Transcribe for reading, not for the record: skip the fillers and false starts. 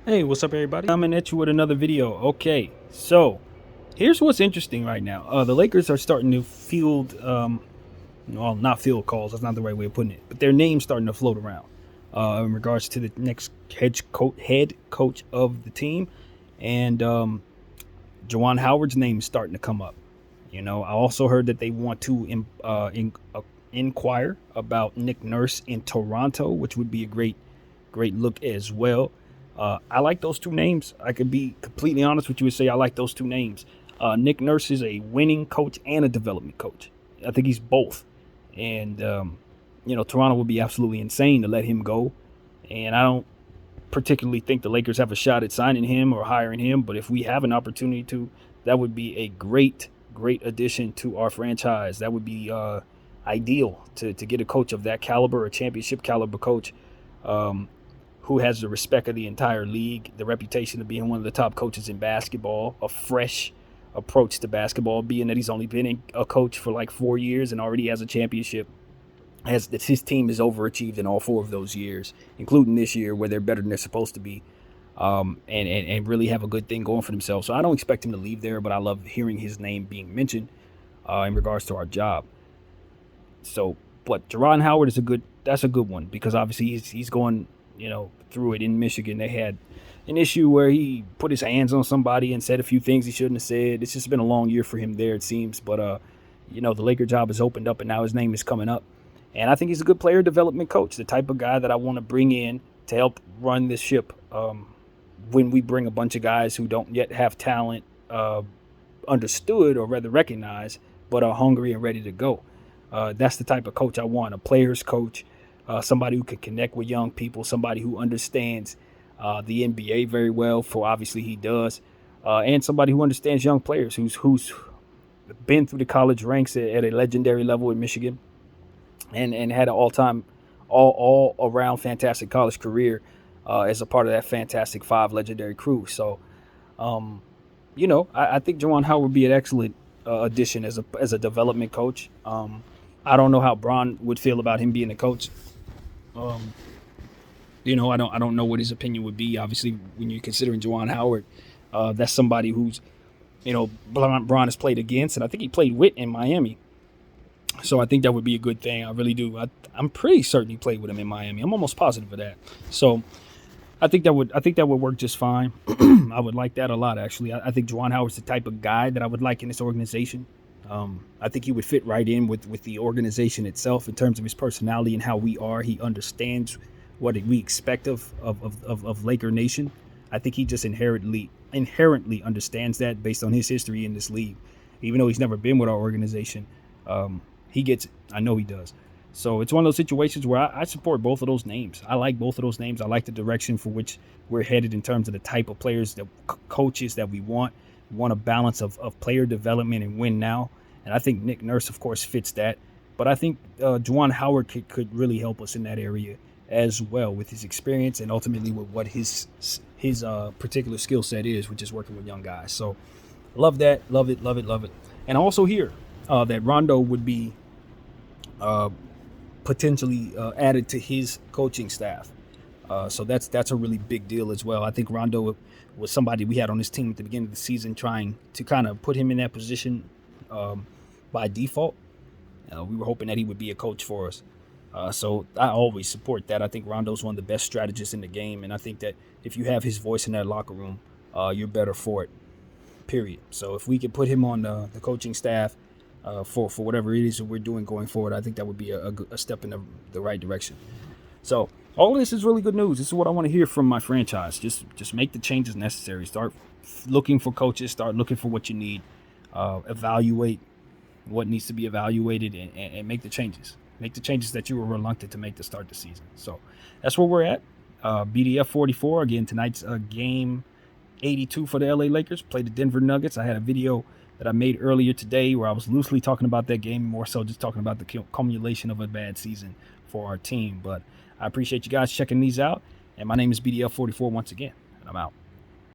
Hey, what's up, everybody? I'm coming at you with another video. Okay, so here's what's interesting right now. The Lakers are starting to field, well, not field calls. That's not the right way of putting it, but their name's starting to float around in regards to the next head coach of the team, and Juwan Howard's name is starting to come up. I also heard that they want to inquire about Nick Nurse in Toronto, which would be a great look as well. I like those two names. I could be completely honest with you and say I like those two names. Nick Nurse is a winning coach and a development coach. I think he's both. And, Toronto would be absolutely insane to let him go. And I don't particularly think the Lakers have a shot at signing him or hiring him. But if we have an opportunity to, that would be a great addition to our franchise. That would be ideal to get a coach of that caliber, a championship caliber coach. Who has the respect of the entire league, the reputation of being one of the top coaches in basketball, a fresh approach to basketball, being that he's only been a coach for like 4 years and already has a championship. His team has overachieved in all 4 of those years, including this year where they're better than they're supposed to be, and really have a good thing going for themselves. So I don't expect him to leave there, but I love hearing his name being mentioned in regards to our job. So, but Juwan Howard is that's a good one because obviously he's going through it in Michigan. They had an issue where he put his hands on somebody and said a few things he shouldn't have said. It's just been a long year for him there, it seems. But, the Laker job has opened up and now his name is coming up. And I think he's a good player development coach, the type of guy that I want to bring in to help run this ship when we bring a bunch of guys who don't yet have talent understood or rather recognized, but are hungry and ready to go. That's the type of coach I want, a player's coach. Somebody who can connect with young people, somebody who understands the NBA very well, for obviously he does, and somebody who understands young players, who's been through the college ranks at a legendary level in Michigan, and had an all around fantastic college career as a part of that Fantastic Five legendary crew. So, I think Juwan Howard would be an excellent addition as a development coach. I don't know how Bron would feel about him being a coach. I don't know what his opinion would be. Obviously, when you're considering Juwan Howard, that's somebody who's, Bron has played against, and I think he played with in Miami. So I think that would be a good thing. I really do. I'm pretty certain he played with him in Miami. I'm almost positive of that. So I think that would work just fine. I would like that a lot, actually. I think Juwan Howard's the type of guy that I would like in this organization. I think he would fit right in with the organization itself in terms of his personality and how we are. He understands what we expect of Laker Nation. I think he just inherently understands that based on his history in this league. Even though he's never been with our organization, he gets it. I know he does. So it's one of those situations where I support both of those names. I like both of those names. I like the direction for which we're headed in terms of the type of players, that coaches that we want. We want a balance of player development and win now. And I think Nick Nurse, of course, fits that. But I think Juwan Howard could really help us in that area as well with his experience and ultimately with what his particular skill set is, which is working with young guys. So love that. Love it. And I also hear that Rondo would be potentially added to his coaching staff. So that's a really big deal as well. I think Rondo was somebody we had on this team at the beginning of the season, trying to kind of put him in that position by default. We were hoping that he would be a coach for us. So I always support that. I think Rondo's one of the best strategists in the game, and I think that if you have his voice in that locker room, you're better for it, period. So if we could put him on the coaching staff for whatever it is that we're doing going forward, I think that would be a step in the right direction. So all of this is really good news. This is what I want to hear from my franchise. Just make the changes necessary. Start looking for coaches. Start looking for what you need. Evaluate what needs to be evaluated and make the changes. Make the changes that you were reluctant to make to start the season. So that's where we're at. BDF 44. Again, tonight's game 82 for the LA Lakers. Played the Denver Nuggets. I had a video that I made earlier today where I was loosely talking about that game, more so just talking about the culmination of a bad season for our team. But I appreciate you guys checking these out. And my name is BDF 44 once again, and I'm out.